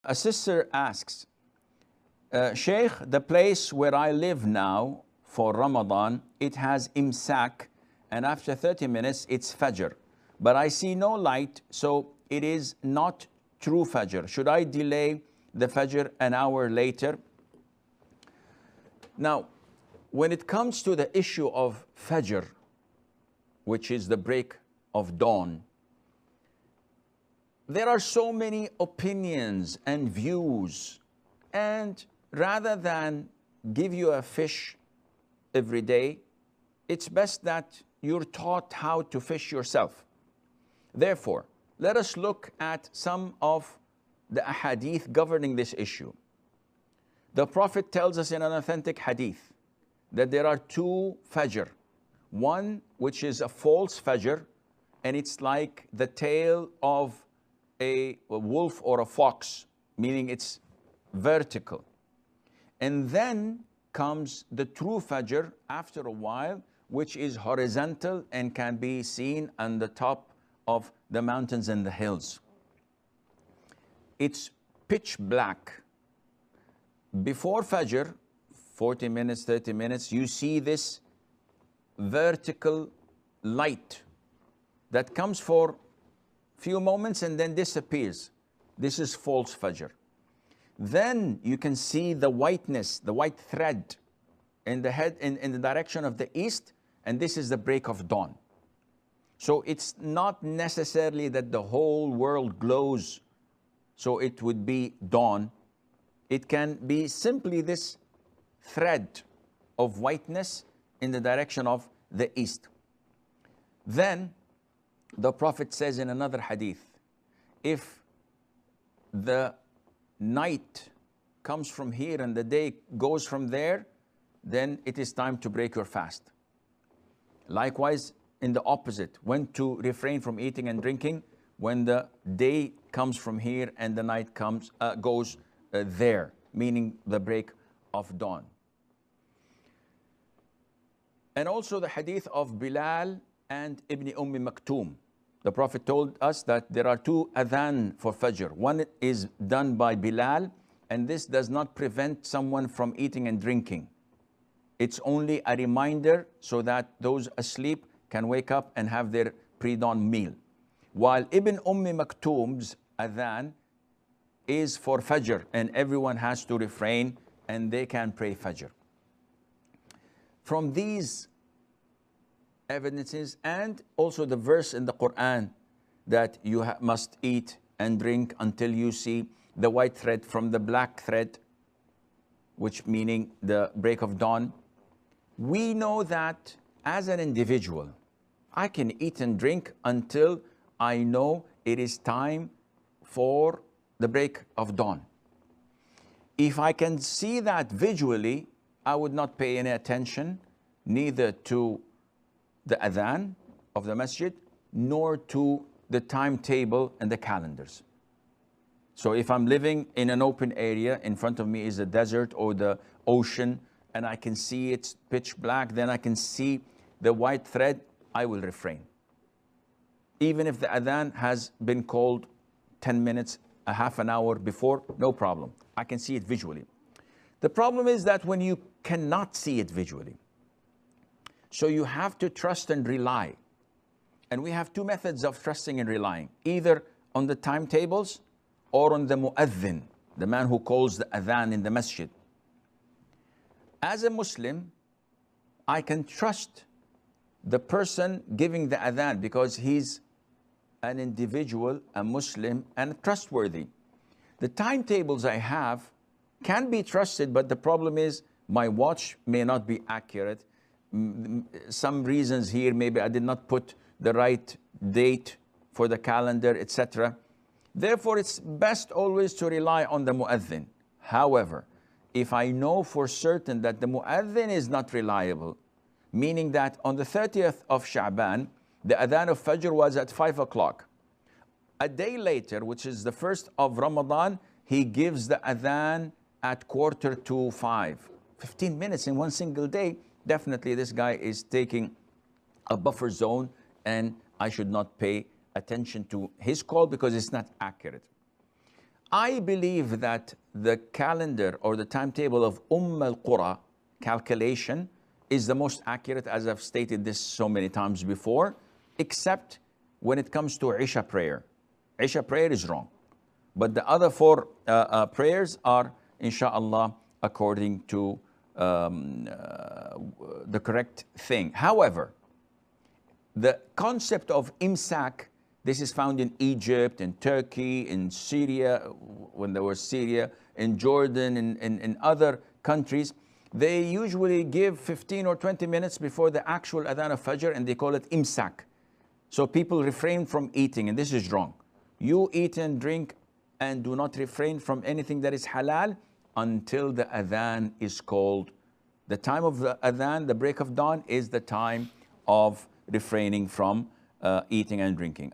A sister asks, Sheikh, the place where I live now for Ramadan, it has imsak, and after 30 minutes it's Fajr. But I see no light, so it is not true Fajr. Should I delay the Fajr an hour later? Now, when it comes to the issue of Fajr, which is the break of dawn, there are so many opinions and views, and rather than give you a fish every day, it's best that you're taught how to fish yourself. Therefore, let us look at some of the ahadith governing this issue. The Prophet tells us in an authentic hadith that there are two Fajr. One which is a false Fajr, and it's like the tail of a wolf or a fox, meaning it's vertical. And then comes the true Fajr after a while, which is horizontal and can be seen on the top of the mountains and the hills. It's pitch black. Before Fajr, 40 minutes, 30 minutes, you see this vertical light that comes for few moments and then disappears. This is false Fajr. Then you can see the whiteness, the white thread in the head, in the direction of the east, and this is the break of dawn. So it's not necessarily that the whole world glows, so it would be dawn. It can be simply this thread of whiteness in the direction of the east. Then the Prophet says in another hadith, if the night comes from here and the day goes from there, then it is time to break your fast. Likewise, in the opposite, when to refrain from eating and drinking, when the day comes from here and the night goes there, meaning the break of dawn. And also the hadith of Bilal and Ibn Maktoum. The Prophet told us that there are two adhan for Fajr. One is done by Bilal, and this does not prevent someone from eating and drinking. It's only a reminder so that those asleep can wake up and have their pre-dawn meal. While Ibn Maktoum's adhan is for Fajr, and everyone has to refrain and they can pray Fajr. From these evidences, and also the verse in the Quran that you must eat and drink until you see the white thread from the black thread, which meaning the break of dawn, we know that as an individual, I can eat and drink until I know it is time for the break of dawn. If I can see that visually, I would not pay any attention neither to the adhan of the masjid, nor to the timetable and the calendars. So if I'm living in an open area, in front of me is the desert or the ocean, and I can see it's pitch black, then I can see the white thread, I will refrain. Even if the adhan has been called 10 minutes, a half an hour before, no problem. I can see it visually. The problem is that when you cannot see it visually, so you have to trust and rely. And we have two methods of trusting and relying, either on the timetables or on the mu'adhin, the man who calls the adhan in the masjid. As a Muslim, I can trust the person giving the adhan because he's an individual, a Muslim, and trustworthy. The timetables I have can be trusted, but the problem is my watch may not be accurate. Some reasons here, maybe I did not put the right date for the calendar, etc. Therefore, it's best always to rely on the mu'adhin. However, if I know for certain that the mu'adhin is not reliable, meaning that on the 30th of Sha'ban, the adhan of Fajr was at 5 o'clock. A day later, which is the 1st of Ramadan, he gives the adhan at 4:45. 15 minutes in one single day. Definitely this guy is taking a buffer zone, and I should not pay attention to his call because it's not accurate. I believe that the calendar or the timetable of al-Qura calculation is the most accurate, as I've stated this so many times before, except when it comes to Isha prayer. Isha prayer is wrong. But the other four prayers are, inshallah, according to the correct thing. However, the concept of imsak, this is found in Egypt, in Turkey, in Syria, when there was Syria, in Jordan, in other countries. They usually give 15 or 20 minutes before the actual adhan of Fajr, and they call it imsak. So people refrain from eating, and this is wrong. You eat and drink and do not refrain from anything that is halal until the adhan is called. The time of the adhan, the break of dawn, is the time of refraining from eating and drinking.